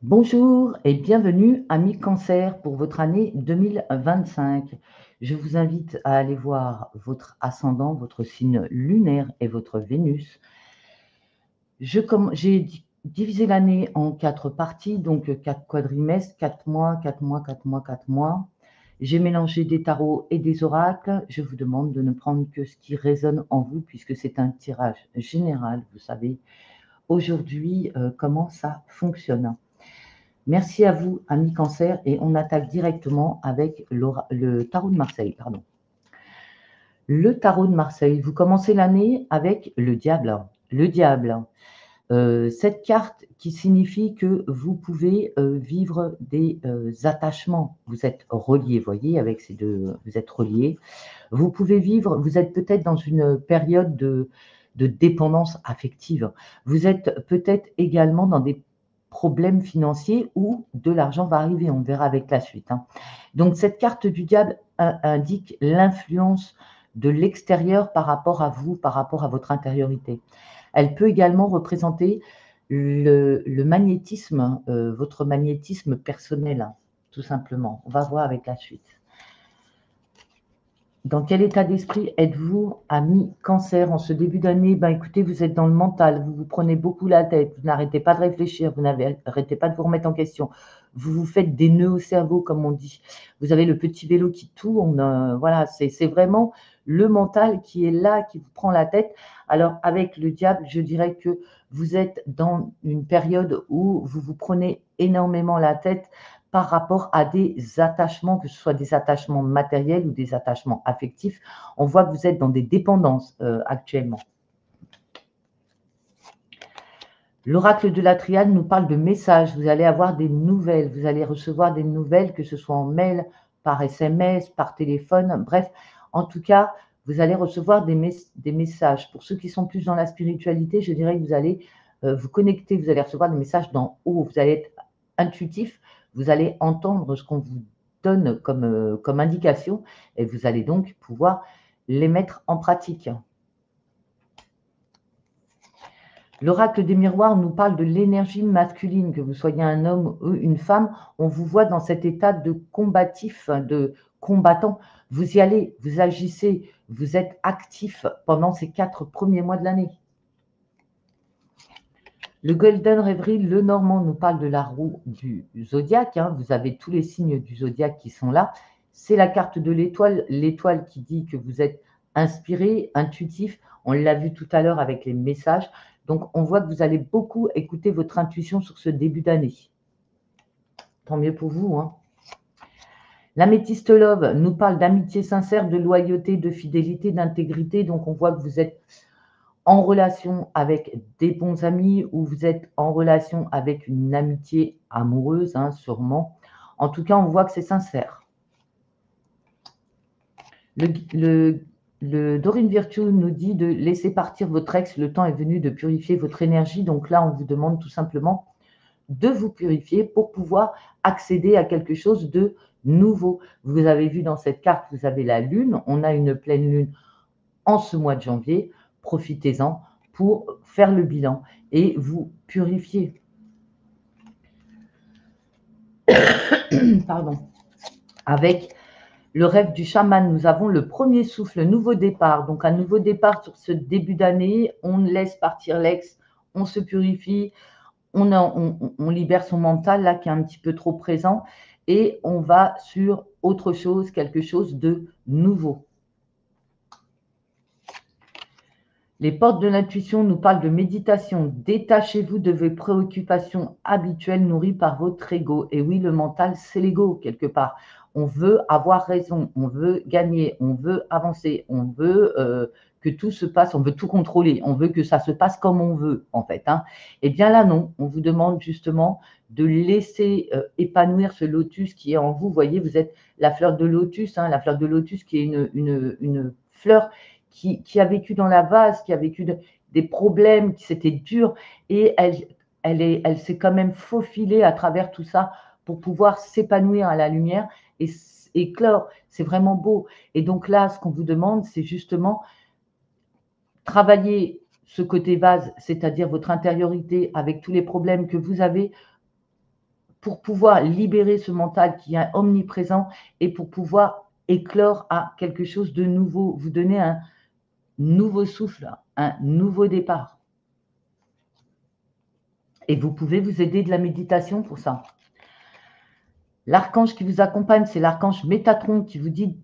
Bonjour et bienvenue, amis Cancer, pour votre année 2025. Je vous invite à aller voir votre ascendant, votre signe lunaire et votre Vénus. J'ai divisé l'année en 4 parties, donc 4 quadrimestres, 4 mois, 4 mois, 4 mois, 4 mois. J'ai mélangé des tarots et des oracles. Je vous demande de ne prendre que ce qui résonne en vous, puisque c'est un tirage général. Vous savez aujourd'hui comment ça fonctionne. Merci à vous, amis Cancer, et on attaque directement avec le tarot de Marseille. Pardon. Le tarot de Marseille, vous commencez l'année avec le diable. Le diable, cette carte qui signifie que vous pouvez vivre des attachements. Vous êtes reliés, voyez, avec ces deux, vous êtes reliés. Vous pouvez vivre, vous êtes peut-être dans une période de dépendance affective. Vous êtes peut-être également dans des problèmes financiers où de l'argent va arriver, on verra avec la suite. Donc cette carte du diable indique l'influence de l'extérieur par rapport à vous, par rapport à votre intériorité. Elle peut également représenter le magnétisme, votre magnétisme personnel, tout simplement. On va voir avec la suite. Dans quel état d'esprit êtes-vous, ami Cancer, en ce début d'année? Écoutez, vous êtes dans le mental, vous vous prenez beaucoup la tête, vous n'arrêtez pas de réfléchir, vous n'arrêtez pas de vous remettre en question. Vous vous faites des nœuds au cerveau, comme on dit. Vous avez le petit vélo qui tourne. Voilà, c'est vraiment le mental qui est là, qui vous prend la tête. Alors, avec le diable, je dirais que vous êtes dans une période où vous vous prenez énormément la tête par rapport à des attachements, que ce soit des attachements matériels ou des attachements affectifs. On voit que vous êtes dans des dépendances actuellement. L'oracle de la triade nous parle de messages. Vous allez avoir des nouvelles, vous allez recevoir des nouvelles, que ce soit en mail, par SMS, par téléphone, bref. En tout cas, vous allez recevoir des messages. Pour ceux qui sont plus dans la spiritualité, je dirais que vous allez vous connecter, vous allez recevoir des messages d'en haut. Vous allez être intuitif, vous allez entendre ce qu'on vous donne comme indication et vous allez donc pouvoir les mettre en pratique. L'oracle des miroirs nous parle de l'énergie masculine, que vous soyez un homme ou une femme, on vous voit dans cet état de combatif, de combattant. Vous y allez, vous agissez, vous êtes actif pendant ces 4 premiers mois de l'année. Le Golden Reverie, le Normand, nous parle de la roue du zodiaque. Vous avez tous les signes du zodiaque qui sont là. C'est la carte de l'étoile qui dit que vous êtes inspiré, intuitif. On l'a vu tout à l'heure avec les messages. Donc, on voit que vous allez beaucoup écouter votre intuition sur ce début d'année. Tant mieux pour vous. L'améthyste Love nous parle d'amitié sincère, de loyauté, de fidélité, d'intégrité. Donc, on voit que vous êtes en relation avec des bons amis ou vous êtes en relation avec une amitié amoureuse, sûrement. En tout cas, on voit que c'est sincère. Le Dorine Virtue nous dit de laisser partir votre ex, le temps est venu de purifier votre énergie. Donc là, on vous demande tout simplement de vous purifier pour pouvoir accéder à quelque chose de nouveau. Vous avez vu dans cette carte, vous avez la lune, on a une pleine lune en ce mois de janvier. Profitez-en pour faire le bilan et vous purifier. Pardon. Avec le rêve du chaman, nous avons le premier souffle, nouveau départ. Donc un nouveau départ sur ce début d'année, on laisse partir l'ex, on se purifie, on libère son mental là qui est un petit peu trop présent et on va sur autre chose, quelque chose de nouveau. Les portes de l'intuition nous parlent de méditation. Détachez-vous de vos préoccupations habituelles nourries par votre ego. Et oui, le mental, c'est l'ego quelque part. On veut avoir raison, on veut gagner, on veut avancer, on veut que tout se passe, on veut tout contrôler, on veut que ça se passe comme on veut en fait. Eh bien là, non, on vous demande justement de laisser épanouir ce lotus qui est en vous. Vous voyez, vous êtes la fleur de lotus, la fleur de lotus qui est une fleur qui a vécu dans la vase, qui a vécu des problèmes, qui c'était dur, et elle s'est quand même faufilée à travers tout ça pour pouvoir s'épanouir à la lumière et éclore. C'est vraiment beau. Et donc là, ce qu'on vous demande, c'est justement travailler ce côté vase, c'est-à-dire votre intériorité avec tous les problèmes que vous avez, pour pouvoir libérer ce mental qui est omniprésent et pour pouvoir éclore à quelque chose de nouveau, vous donner un nouveau souffle, un nouveau départ. Et vous pouvez vous aider de la méditation pour ça. L'archange qui vous accompagne, c'est l'archange Métatron qui vous dit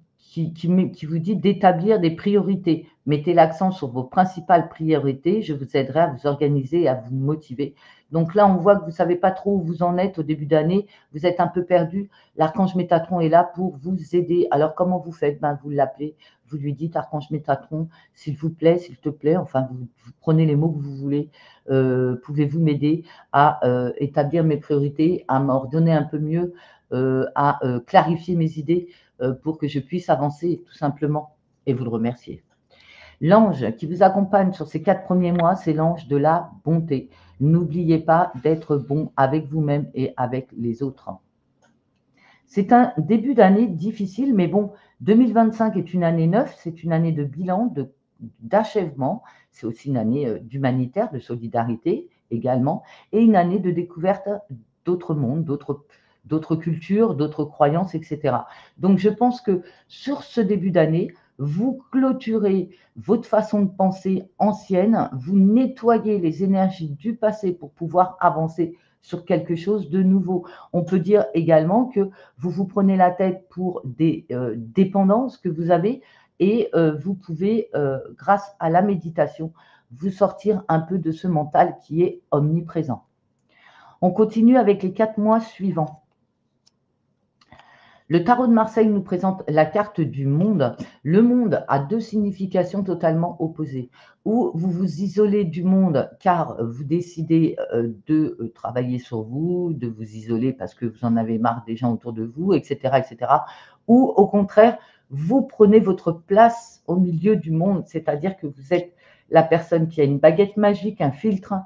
d'établir des priorités. Mettez l'accent sur vos principales priorités. Je vous aiderai à vous organiser et à vous motiver. Donc là, on voit que vous ne savez pas trop où vous en êtes au début d'année. Vous êtes un peu perdu. L'archange Métatron est là pour vous aider. Alors, comment vous faites? Vous l'appelez. Vous lui dites, archange Métatron, s'il vous plaît, s'il te plaît. Enfin, vous prenez les mots que vous voulez. Pouvez-vous m'aider à établir mes priorités, à m'ordonner un peu mieux, à clarifier mes idées pour que je puisse avancer tout simplement, et vous le remercier. L'ange qui vous accompagne sur ces 4 premiers mois, c'est l'ange de la bonté. N'oubliez pas d'être bon avec vous-même et avec les autres. C'est un début d'année difficile, mais bon, 2025 est une année neuve, c'est une année de bilan, d'achèvement, c'est aussi une année d'humanitaire, de solidarité également, et une année de découverte d'autres mondes, d'autres cultures, d'autres croyances, etc. Donc, je pense que sur ce début d'année, vous clôturez votre façon de penser ancienne, vous nettoyez les énergies du passé pour pouvoir avancer sur quelque chose de nouveau. On peut dire également que vous vous prenez la tête pour des dépendances que vous avez et vous pouvez, grâce à la méditation, vous sortir un peu de ce mental qui est omniprésent. On continue avec les 4 mois suivants. Le tarot de Marseille nous présente la carte du monde. Le monde a 2 significations totalement opposées. Ou vous vous isolez du monde car vous décidez de travailler sur vous, de vous isoler parce que vous en avez marre des gens autour de vous, etc., etc. Ou au contraire, vous prenez votre place au milieu du monde, c'est-à-dire que vous êtes la personne qui a une baguette magique, un filtre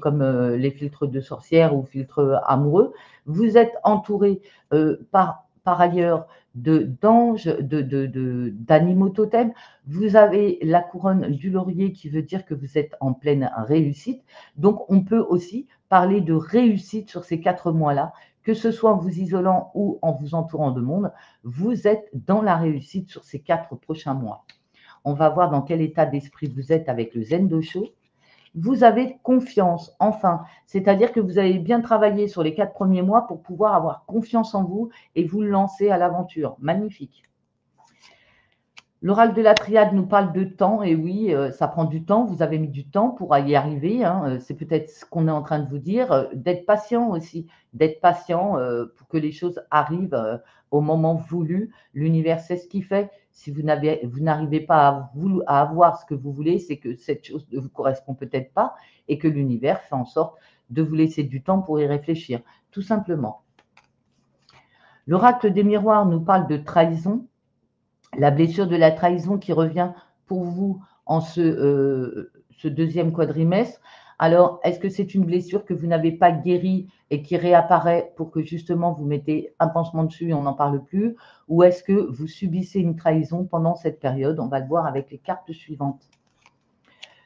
comme les filtres de sorcières ou filtres amoureux. Vous êtes entouré par ailleurs d'anges, d'animaux totems. Vous avez la couronne du laurier qui veut dire que vous êtes en pleine réussite. Donc, on peut aussi parler de réussite sur ces 4 mois-là, que ce soit en vous isolant ou en vous entourant de monde. Vous êtes dans la réussite sur ces 4 prochains mois. On va voir dans quel état d'esprit vous êtes avec le Zen Dosho. Vous avez confiance, enfin, c'est-à-dire que vous avez bien travaillé sur les 4 premiers mois pour pouvoir avoir confiance en vous et vous lancer à l'aventure. Magnifique. L'oracle de la triade nous parle de temps, et oui, ça prend du temps, vous avez mis du temps pour y arriver, hein. C'est peut-être ce qu'on est en train de vous dire, d'être patient aussi, d'être patient pour que les choses arrivent au moment voulu. L'univers sait ce qu'il fait. Si vous n'arrivez pas à avoir ce que vous voulez, c'est que cette chose ne vous correspond peut-être pas et que l'univers fait en sorte de vous laisser du temps pour y réfléchir, tout simplement. L'oracle des miroirs nous parle de trahison. La blessure de la trahison qui revient pour vous en ce deuxième quadrimestre. Alors, est-ce que c'est une blessure que vous n'avez pas guérie et qui réapparaît pour que justement vous mettez un pansement dessus et on n'en parle plus? Ou est-ce que vous subissez une trahison pendant cette période? On va le voir avec les cartes suivantes.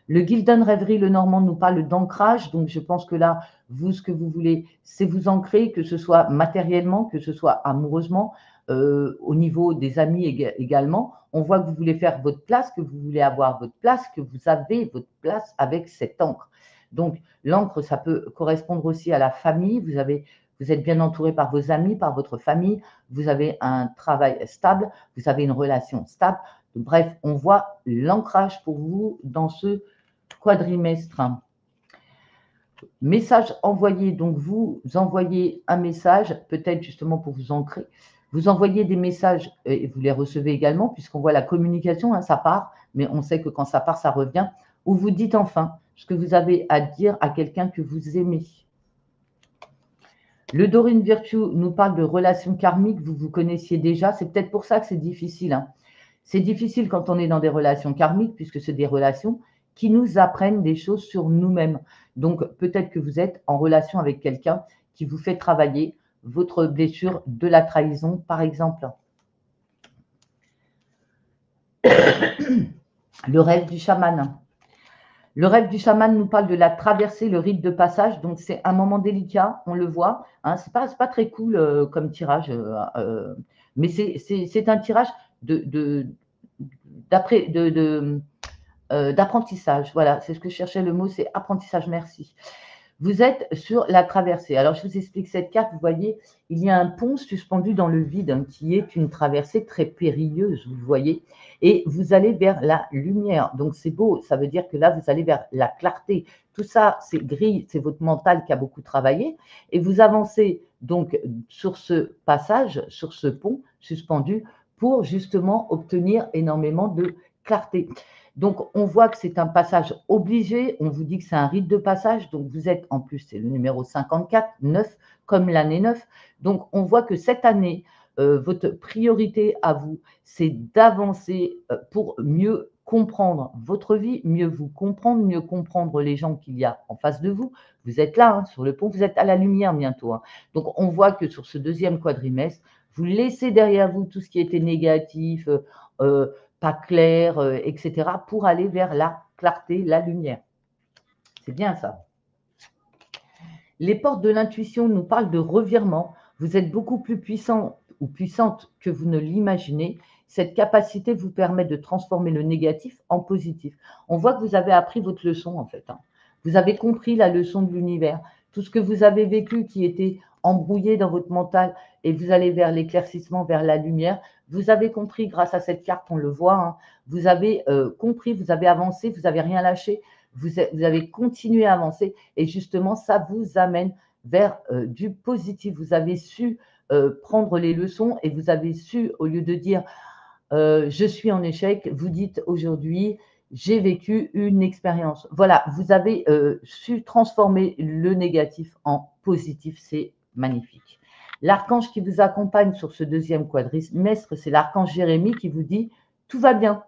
Le Gildan Rêverie, le Normand, nous parle d'ancrage. Donc, je pense que là, vous, ce que vous voulez, c'est vous ancrer, que ce soit matériellement, que ce soit amoureusement, au niveau des amis également. On voit que vous voulez faire votre place, que vous voulez avoir votre place, que vous avez votre place avec cette encre. Donc, l'encre, ça peut correspondre aussi à la famille. Vous êtes bien entouré par vos amis, par votre famille. Vous avez un travail stable. Vous avez une relation stable. Bref, on voit l'ancrage pour vous dans ce quadrimestre. Message envoyé, donc vous envoyez un message, peut-être justement pour vous ancrer. Vous envoyez des messages et vous les recevez également, puisqu'on voit la communication, hein, ça part, mais on sait que quand ça part, ça revient. Ou vous dites enfin ce que vous avez à dire à quelqu'un que vous aimez. Le Dorine Virtue nous parle de relations karmiques, vous vous connaissiez déjà, c'est peut-être pour ça que c'est difficile. Hein. C'est difficile quand on est dans des relations karmiques, puisque c'est des relations qui nous apprennent des choses sur nous-mêmes. Donc, peut-être que vous êtes en relation avec quelqu'un qui vous fait travailler votre blessure de la trahison, par exemple. Le rêve du chaman. Le rêve du chaman nous parle de la traversée, le rite de passage. Donc, c'est un moment délicat, on le voit. Hein, c'est pas très cool comme tirage, mais c'est un tirage d'après, d'apprentissage. Voilà, c'est ce que je cherchais le mot, c'est apprentissage. Merci. Vous êtes sur la traversée. Alors, je vous explique cette carte. Vous voyez, il y a un pont suspendu dans le vide hein, qui est une traversée très périlleuse, vous le voyez. Et vous allez vers la lumière. Donc, c'est beau. Ça veut dire que là, vous allez vers la clarté. Tout ça, c'est gris, c'est votre mental qui a beaucoup travaillé. Et vous avancez donc sur ce passage, sur ce pont suspendu pour justement obtenir énormément de clarté. Donc, on voit que c'est un passage obligé. On vous dit que c'est un rite de passage. Donc, vous êtes, en plus, c'est le numéro 54, 9, comme l'année 9. Donc, on voit que cette année, votre priorité à vous, c'est d'avancer pour mieux comprendre votre vie, mieux vous comprendre, mieux comprendre les gens qu'il y a en face de vous. Vous êtes là, hein, sur le pont, vous êtes à la lumière bientôt. Hein. Donc, on voit que sur ce deuxième quadrimestre, vous laissez derrière vous tout ce qui était négatif, pas clair, etc., pour aller vers la clarté, la lumière. C'est bien ça. Les portes de l'intuition nous parlent de revirement. Vous êtes beaucoup plus puissant ou puissante que vous ne l'imaginez. Cette capacité vous permet de transformer le négatif en positif. On voit que vous avez appris votre leçon en fait. Hein. Vous avez compris la leçon de l'univers. Tout ce que vous avez vécu qui était embrouillé dans votre mental et vous allez vers l'éclaircissement, vers la lumière. Vous avez compris grâce à cette carte, on le voit. Hein, vous avez compris, vous avez avancé, vous n'avez rien lâché. Vous avez continué à avancer et justement, ça vous amène vers du positif. Vous avez su prendre les leçons et vous avez su, au lieu de dire je suis en échec, vous dites aujourd'hui j'ai vécu une expérience. Voilà, vous avez su transformer le négatif en positif. C'est magnifique. L'archange qui vous accompagne sur ce deuxième quadrimestre, c'est l'archange Jérémie qui vous dit tout va bien.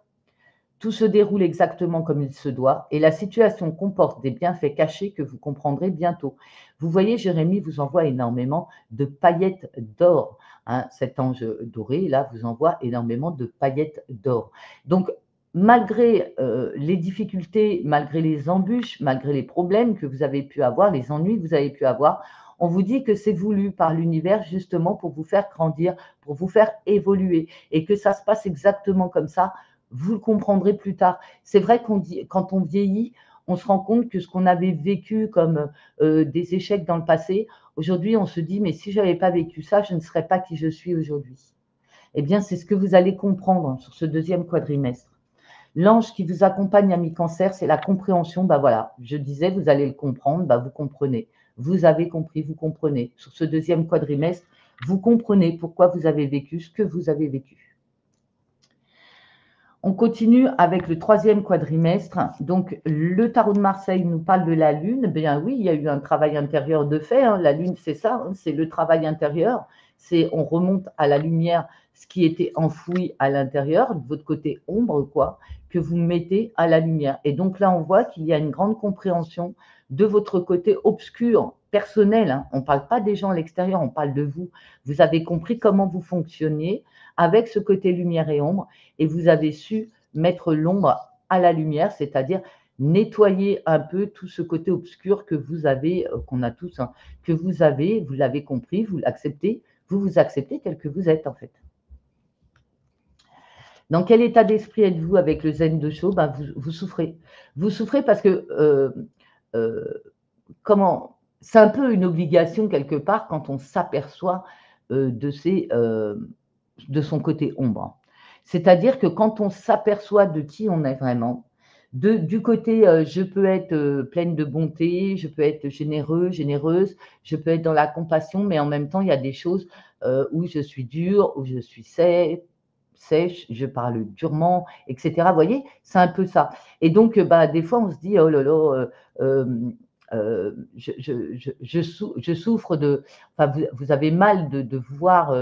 Tout se déroule exactement comme il se doit et la situation comporte des bienfaits cachés que vous comprendrez bientôt. Vous voyez, Jérémie vous envoie énormément de paillettes d'or. Hein, cet ange doré, là, vous envoie énormément de paillettes d'or. Donc, malgré les difficultés, malgré les embûches, malgré les problèmes que vous avez pu avoir, les ennuis que vous avez pu avoir, on vous dit que c'est voulu par l'univers justement pour vous faire grandir, pour vous faire évoluer et que ça se passe exactement comme ça. Vous le comprendrez plus tard. C'est vrai qu'on dit, quand on vieillit, on se rend compte que ce qu'on avait vécu comme des échecs dans le passé, aujourd'hui, on se dit, mais si je n'avais pas vécu ça, je ne serais pas qui je suis aujourd'hui. Eh bien, c'est ce que vous allez comprendre sur ce deuxième quadrimestre. L'ange qui vous accompagne à mi-cancer, c'est la compréhension. Ben voilà, je disais, vous allez le comprendre, ben vous comprenez. Vous avez compris, vous comprenez. Sur ce deuxième quadrimestre, vous comprenez pourquoi vous avez vécu ce que vous avez vécu. On continue avec le troisième quadrimestre. Donc, le tarot de Marseille nous parle de la Lune. Bien oui, il y a eu un travail intérieur de fait. Hein. La Lune, c'est ça, hein, c'est le travail intérieur. C'est on remonte à la lumière ce qui était enfoui à l'intérieur, de votre côté ombre, quoi, que vous mettez à la lumière. Et donc là, on voit qu'il y a une grande compréhension de votre côté obscur, personnel. Hein. On ne parle pas des gens à l'extérieur, on parle de vous. Vous avez compris comment vous fonctionniez avec ce côté lumière et ombre et vous avez su mettre l'ombre à la lumière, c'est-à-dire nettoyer un peu tout ce côté obscur que vous avez, qu'on a tous, hein, que vous avez, vous l'avez compris, vous l'acceptez, vous vous acceptez tel que vous êtes en fait. Dans quel état d'esprit êtes-vous avec le zen de Sho? Ben, vous souffrez. Vous souffrez parce que c'est un peu une obligation quelque part quand on s'aperçoit de son côté ombre. C'est-à-dire que quand on s'aperçoit de qui on est vraiment, du côté je peux être pleine de bonté, je peux être généreux, généreuse, je peux être dans la compassion, mais en même temps, il y a des choses où je suis dure, où je suis sèche, je parle durement, etc. Vous voyez, c'est un peu ça. Et donc, des fois, on se dit, oh là là, je souffre de. Enfin, vous avez mal de voir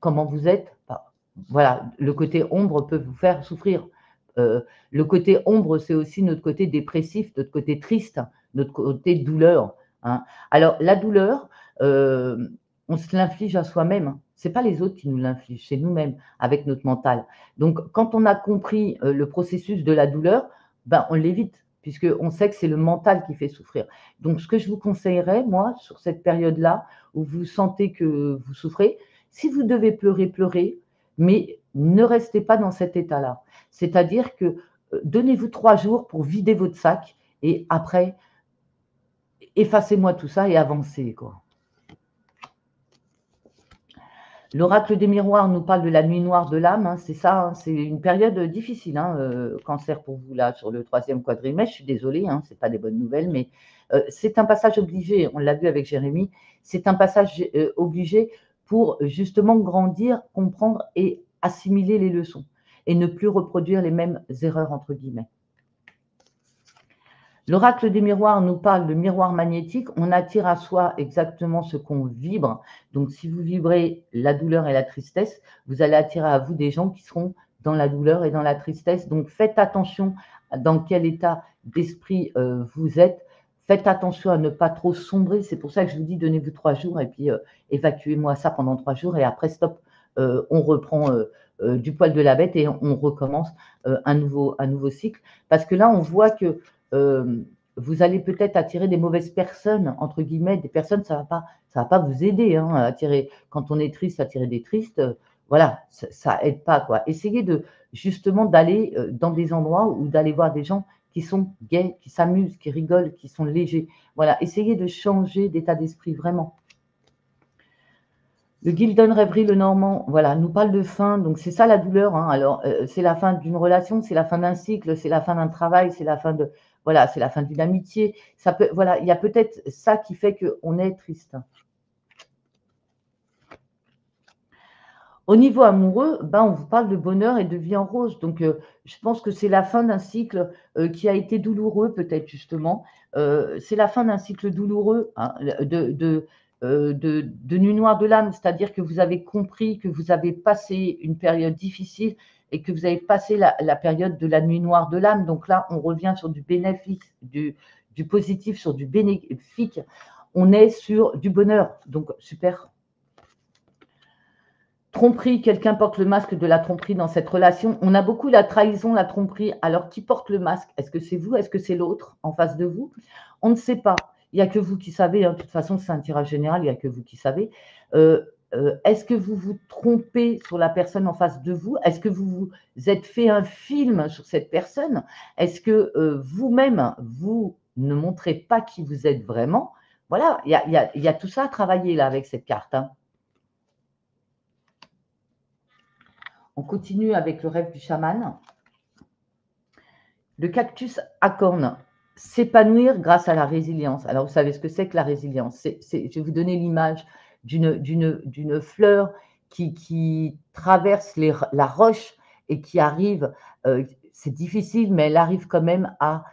comment vous êtes. Enfin, voilà, le côté ombre peut vous faire souffrir. Le côté ombre, c'est aussi notre côté dépressif, notre côté triste, notre côté douleur. Hein. Alors, la douleur, on se l'inflige à soi-même. Ce n'est pas les autres qui nous l'infligent, c'est nous-mêmes, avec notre mental. Donc, quand on a compris le processus de la douleur, on l'évite. puisqu'on sait que c'est le mental qui fait souffrir. Donc, ce que je vous conseillerais, moi, sur cette période-là, où vous sentez que vous souffrez, si vous devez pleurer, pleurez, mais ne restez pas dans cet état-là. C'est-à-dire que donnez-vous 3 jours pour vider votre sac et après, effacez-moi tout ça et avancez, quoi. L'oracle des miroirs nous parle de la nuit noire de l'âme, hein, c'est ça, hein, c'est une période difficile, hein, cancer pour vous là sur le 3e quadrimestre, je suis désolée, hein, ce n'est pas des bonnes nouvelles, mais c'est un passage obligé, on l'a vu avec Jérémie, c'est un passage obligé pour justement grandir, comprendre et assimiler les leçons et ne plus reproduire les mêmes erreurs entre guillemets. L'oracle des miroirs nous parle de miroir magnétique. On attire à soi exactement ce qu'on vibre. Donc, si vous vibrez la douleur et la tristesse, vous allez attirer à vous des gens qui seront dans la douleur et dans la tristesse. Donc, faites attention dans quel état d'esprit vous êtes. Faites attention à ne pas trop sombrer. C'est pour ça que je vous dis, donnez-vous 3 jours et puis évacuez-moi ça pendant 3 jours. Et après, stop, on reprend du poil de la bête et on recommence un nouveau cycle. Parce que là, on voit que vous allez peut-être attirer des mauvaises personnes, entre guillemets, des personnes, ça va pas vous aider, hein, à attirer, quand on est triste, attirer des tristes, voilà, ça aide pas, quoi. Essayez justement d'aller dans des endroits ou d'aller voir des gens qui sont gais, qui s'amusent, qui rigolent, qui sont légers. Voilà, essayez de changer d'état d'esprit, vraiment. Le Gildon Rêverie, le Normand, voilà, nous parle de fin, donc c'est ça la douleur, hein. Alors, c'est la fin d'une relation, c'est la fin d'un cycle, c'est la fin d'un travail, c'est la fin de, voilà, c'est la fin d'une amitié. Ça peut, voilà, il y a peut-être ça qui fait qu'on est triste. Au niveau amoureux, ben, on vous parle de bonheur et de vie en rose. Donc, je pense que c'est la fin d'un cycle qui a été douloureux, peut-être justement. C'est la fin d'un cycle douloureux, hein, de nuit noire de l'âme, c'est-à-dire que vous avez compris que vous avez passé une période difficile et que vous avez passé la période de la nuit noire de l'âme. Donc là, on revient sur du bénéfice, du positif, sur du bénéfique. On est sur du bonheur. Donc, super. Tromperie, quelqu'un porte le masque de la tromperie dans cette relation. On a beaucoup la trahison, la tromperie. Alors, qui porte le masque? Est-ce que c'est vous? Est-ce que c'est l'autre en face de vous? On ne sait pas. Il n'y a que vous qui savez. Hein. De toute façon, c'est un tirage général, il n'y a que vous qui savez. Est-ce que vous vous trompez sur la personne en face de vous? Est-ce que vous vous êtes fait un film sur cette personne? Est-ce que vous-même, vous ne montrez pas qui vous êtes vraiment? Voilà, il y a tout ça à travailler là avec cette carte. Hein. On continue avec le rêve du chaman. Le cactus à cornes, s'épanouir grâce à la résilience. Alors, vous savez ce que c'est que la résilience? Je vais vous donner l'image d'une fleur qui traverse la roche et qui arrive, c'est difficile, mais elle arrive quand même à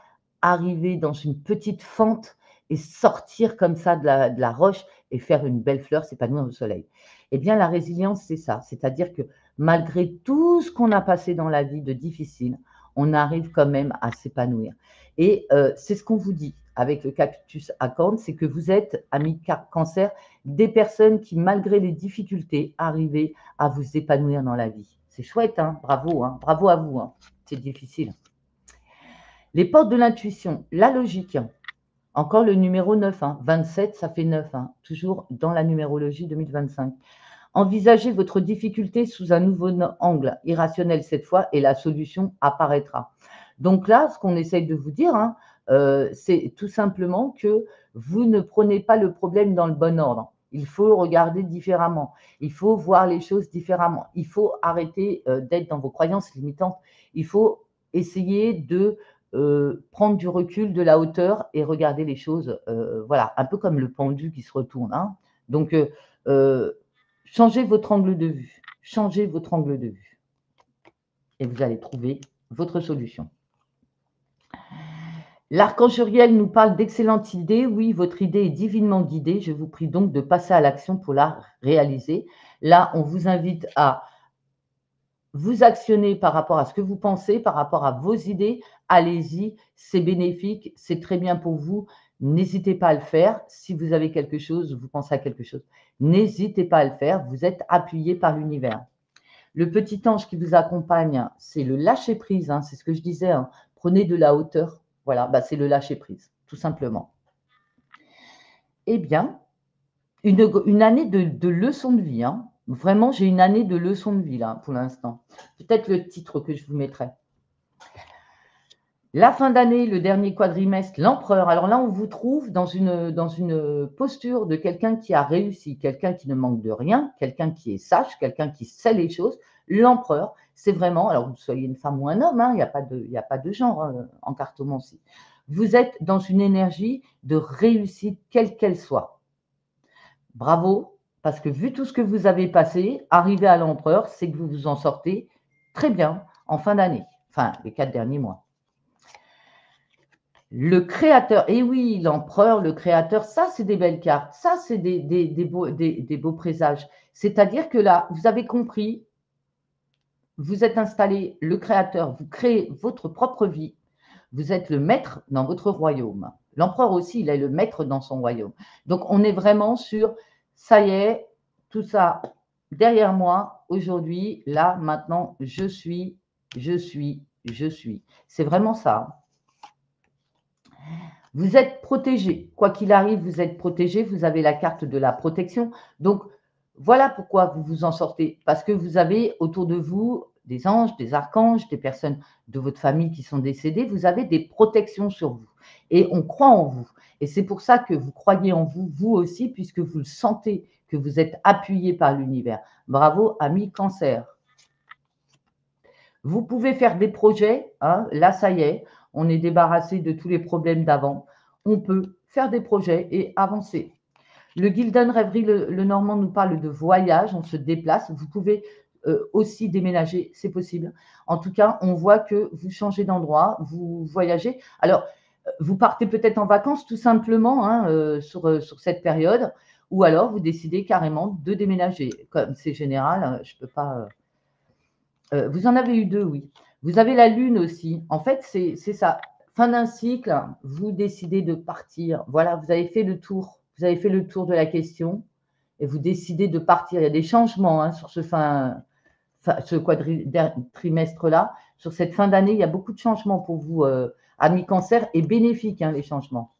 arriver dans une petite fente et sortir comme ça de la roche et faire une belle fleur, s'épanouir au soleil. Eh bien, la résilience, c'est ça. C'est-à-dire que malgré tout ce qu'on a passé dans la vie de difficile, on arrive quand même à s'épanouir. Et c'est ce qu'on vous dit avec le cactus à cornes, c'est que vous êtes, amis cancer, des personnes qui, malgré les difficultés, arrivent à vous épanouir dans la vie. C'est chouette, hein, bravo à vous. Hein. C'est difficile. Les portes de l'intuition, la logique. Encore le numéro 9, hein, 27, ça fait 9, hein, toujours dans la numérologie 2025. Envisagez votre difficulté sous un nouveau angle, irrationnel cette fois, et la solution apparaîtra. Donc là, ce qu'on essaye de vous dire, hein, c'est tout simplement que vous ne prenez pas le problème dans le bon ordre. Il faut regarder différemment. Il faut voir les choses différemment. Il faut arrêter d'être dans vos croyances limitantes. Il faut essayer de prendre du recul, de la hauteur et regarder les choses, voilà, un peu comme le pendu qui se retourne. Hein. Donc, changez votre angle de vue. Changez votre angle de vue. Et vous allez trouver votre solution. L'archange Uriel nous parle d'excellentes idées. Oui, votre idée est divinement guidée. Je vous prie donc de passer à l'action pour la réaliser. Là, on vous invite à vous actionner par rapport à ce que vous pensez, par rapport à vos idées. Allez-y, c'est bénéfique, c'est très bien pour vous. N'hésitez pas à le faire. Si vous avez quelque chose, vous pensez à quelque chose, n'hésitez pas à le faire. Vous êtes appuyé par l'univers. Le petit ange qui vous accompagne, c'est le lâcher-prise. Hein, c'est ce que je disais. Hein, prenez de la hauteur. Voilà, bah, c'est le lâcher-prise, tout simplement. Eh bien, une année de leçon de vie, hein. Vraiment, j'ai une année de leçon de vie là, pour l'instant. Peut-être le titre que je vous mettrai. La fin d'année, le dernier quadrimestre, l'empereur. Alors là, on vous trouve dans une posture de quelqu'un qui a réussi, quelqu'un qui ne manque de rien, quelqu'un qui est sage, quelqu'un qui sait les choses. L'empereur, c'est vraiment, alors que vous soyez une femme ou un homme, hein, il y a pas de genre en cartomancie. Vous êtes dans une énergie de réussite, quelle qu'elle soit. Bravo, parce que vu tout ce que vous avez passé, arrivé à l'empereur, c'est que vous vous en sortez très bien en fin d'année, enfin les 4 derniers mois. Le créateur, et oui, l'empereur, le créateur, ça c'est des belles cartes, ça c'est des beaux présages. C'est-à-dire que là, vous avez compris, vous êtes installé, le créateur, vous créez votre propre vie, vous êtes le maître dans votre royaume. L'empereur aussi, il est le maître dans son royaume. Donc on est vraiment sur, ça y est, tout ça derrière moi, aujourd'hui, là, maintenant, je suis, je suis, je suis. C'est vraiment ça. Vous êtes protégé. Quoi qu'il arrive, vous êtes protégé. Vous avez la carte de la protection. Donc, voilà pourquoi vous vous en sortez. Parce que vous avez autour de vous des anges, des archanges, des personnes de votre famille qui sont décédées. Vous avez des protections sur vous. Et on croit en vous. Et c'est pour ça que vous croyez en vous, vous aussi, puisque vous le sentez, que vous êtes appuyé par l'univers. Bravo, ami Cancer. Vous pouvez faire des projets, hein, là ça y est, on est débarrassé de tous les problèmes d'avant. On peut faire des projets et avancer. Le Gildan Rêverie, le Normand nous parle de voyage, on se déplace. Vous pouvez aussi déménager, c'est possible. En tout cas, on voit que vous changez d'endroit, vous voyagez. Alors, vous partez peut-être en vacances tout simplement hein, sur cette période, ou alors vous décidez carrément de déménager. Comme c'est général, je ne peux pas vous en avez eu deux, oui. Vous avez la lune aussi. En fait, c'est ça. Fin d'un cycle, vous décidez de partir. Voilà, vous avez fait le tour. Vous avez fait le tour de la question et vous décidez de partir. Il y a des changements hein, sur ce quadrimestre-là. Sur cette fin d'année, il y a beaucoup de changements pour vous, amis cancer, et bénéfiques, hein, les changements.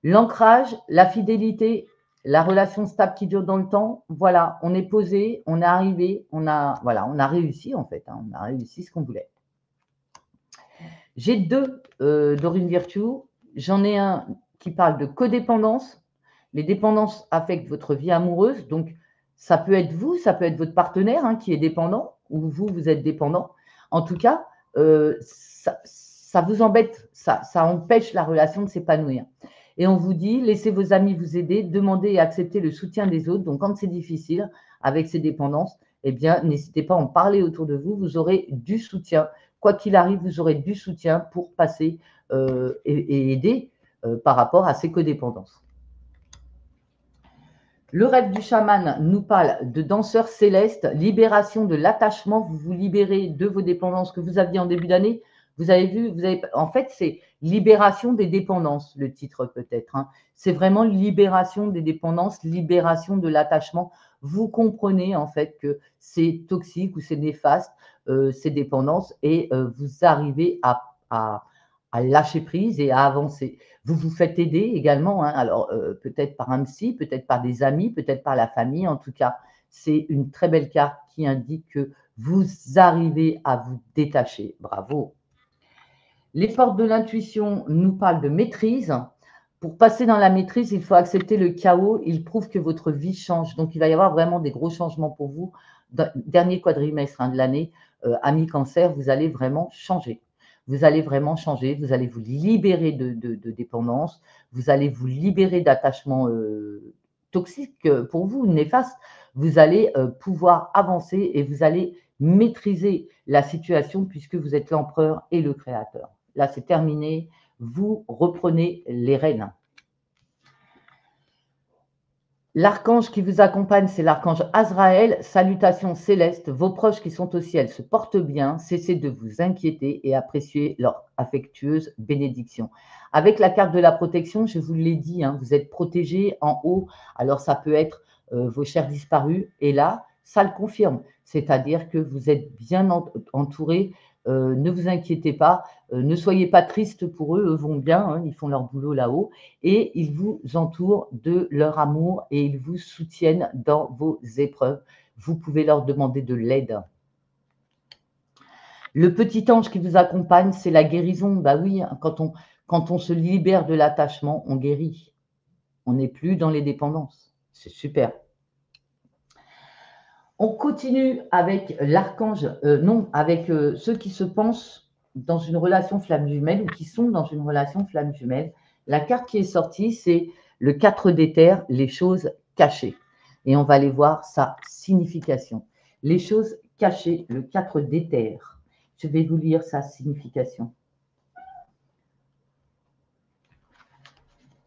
L'ancrage, la fidélité, la relation stable qui dure dans le temps, voilà, on est posé, on est arrivé, voilà, on a réussi en fait, hein, on a réussi ce qu'on voulait. J'ai deux Dorine Virtue, j'en ai un qui parle de codépendance. Les dépendances affectent votre vie amoureuse, donc ça peut être vous, ça peut être votre partenaire hein, qui est dépendant, ou vous, vous êtes dépendant. En tout cas, ça vous embête, ça empêche la relation de s'épanouir. Et on vous dit, laissez vos amis vous aider, demandez et acceptez le soutien des autres. Donc, quand c'est difficile avec ces dépendances, eh bien, n'hésitez pas à en parler autour de vous. Vous aurez du soutien. Quoi qu'il arrive, vous aurez du soutien pour passer et aider par rapport à ces codépendances. Le rêve du chaman nous parle de danseur céleste, libération de l'attachement. Vous vous libérez de vos dépendances que vous aviez en début d'année. Vous avez vu, en fait, c'est libération des dépendances, le titre peut-être. Hein. C'est vraiment libération des dépendances, libération de l'attachement. Vous comprenez en fait que c'est toxique ou c'est néfaste, ces dépendances, et vous arrivez à lâcher prise et à avancer. Vous vous faites aider également, hein, alors peut-être par un psy, peut-être par des amis, peut-être par la famille. En tout cas, c'est une très belle carte qui indique que vous arrivez à vous détacher. Bravo. Les portes de l'intuition nous parlent de maîtrise. Pour passer dans la maîtrise, il faut accepter le chaos. Il prouve que votre vie change. Donc, il va y avoir vraiment des gros changements pour vous. Dernier quadrimestre hein, de l'année, amis cancer, vous allez vraiment changer. Vous allez vraiment changer. Vous allez vous libérer de dépendance. Vous allez vous libérer d'attachements toxiques pour vous, néfastes. Vous allez pouvoir avancer et vous allez maîtriser la situation puisque vous êtes l'empereur et le créateur. Là, c'est terminé. Vous reprenez les rênes. L'archange qui vous accompagne, c'est l'archange Azraël. Salutations célestes. Vos proches qui sont au ciel se portent bien. Cessez de vous inquiéter et appréciez leur affectueuse bénédiction. Avec la carte de la protection, je vous l'ai dit, hein, vous êtes protégé en haut. Alors, ça peut être vos chers disparus. Et là, ça le confirme. C'est-à-dire que vous êtes bien entouré ne vous inquiétez pas, ne soyez pas triste pour eux, eux vont bien, hein, ils font leur boulot là-haut et ils vous entourent de leur amour et ils vous soutiennent dans vos épreuves. Vous pouvez leur demander de l'aide. Le petit ange qui vous accompagne, c'est la guérison. Bah oui, hein, quand on se libère de l'attachement, on guérit. On n'est plus dans les dépendances. C'est super. On continue avec l'archange, non, avec ceux qui se pensent dans une relation flamme jumelle ou qui sont dans une relation flamme jumelle. La carte qui est sortie, c'est le 4 d'éther, les choses cachées. Et on va aller voir sa signification. Les choses cachées, le 4 d'éther. Je vais vous lire sa signification.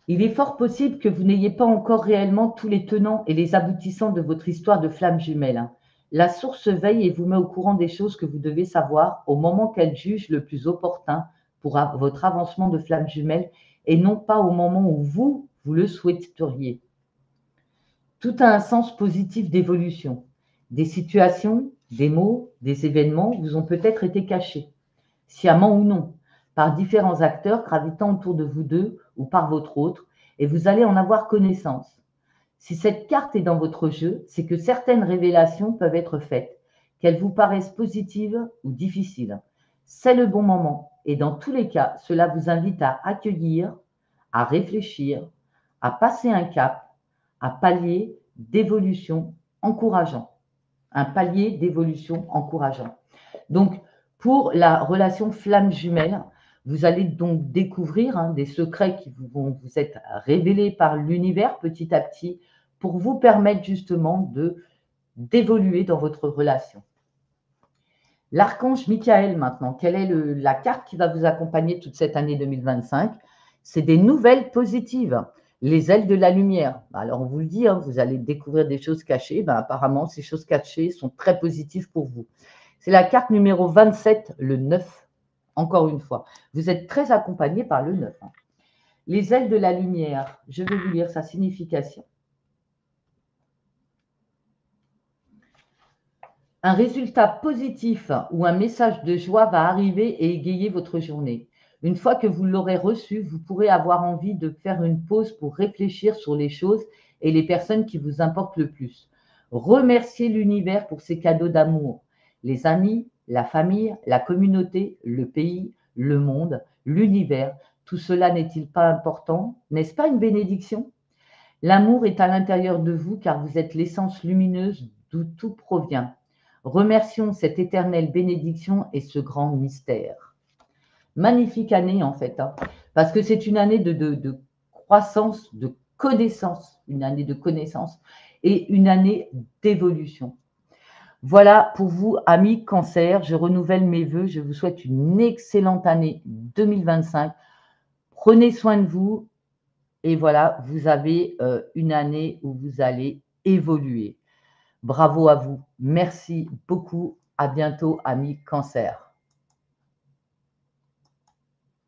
Il est fort possible que vous n'ayez pas encore réellement tous les tenants et les aboutissants de votre histoire de flamme jumelle. La source veille et vous met au courant des choses que vous devez savoir au moment qu'elle juge le plus opportun pour votre avancement de flamme jumelle et non pas au moment où vous le souhaiteriez. Tout a un sens positif d'évolution. Des situations, des mots, des événements vous ont peut-être été cachés, sciemment ou non, par différents acteurs gravitant autour de vous deux ou par votre autre, et vous allez en avoir connaissance. Si cette carte est dans votre jeu, c'est que certaines révélations peuvent être faites, qu'elles vous paraissent positives ou difficiles. C'est le bon moment, et dans tous les cas, cela vous invite à accueillir, à réfléchir, à passer un cap, à palier d'évolution encourageant. Un palier d'évolution encourageant. Donc, pour la relation flamme jumelle, vous allez donc découvrir des secrets qui vont vous être révélés par l'univers petit à petit pour vous permettre justement d'évoluer dans votre relation. L'archange Michael maintenant, quelle est la carte qui va vous accompagner toute cette année 2025? C'est des nouvelles positives, les ailes de la lumière. Alors on vous le dit, hein, vous allez découvrir des choses cachées. Apparemment, ces choses cachées sont très positives pour vous. C'est la carte numéro 27, le 9. Encore une fois, vous êtes très accompagné par le 9. Les ailes de la lumière, je vais vous lire sa signification. Un résultat positif ou un message de joie va arriver et égayer votre journée. Une fois que vous l'aurez reçu, vous pourrez avoir envie de faire une pause pour réfléchir sur les choses et les personnes qui vous importent le plus. Remerciez l'univers pour ses cadeaux d'amour. Les amis, la famille, la communauté, le pays, le monde, l'univers, tout cela n'est-il pas important? N'est-ce pas une bénédiction? L'amour est à l'intérieur de vous car vous êtes l'essence lumineuse d'où tout provient. Remercions cette éternelle bénédiction et ce grand mystère. Magnifique année en fait, hein, parce que c'est une année de croissance, de connaissance, une année de connaissance et une année d'évolution. Voilà pour vous, amis Cancer, je renouvelle mes vœux, je vous souhaite une excellente année 2025. Prenez soin de vous et voilà, vous avez une année où vous allez évoluer. Bravo à vous. Merci beaucoup. À bientôt, amis Cancer.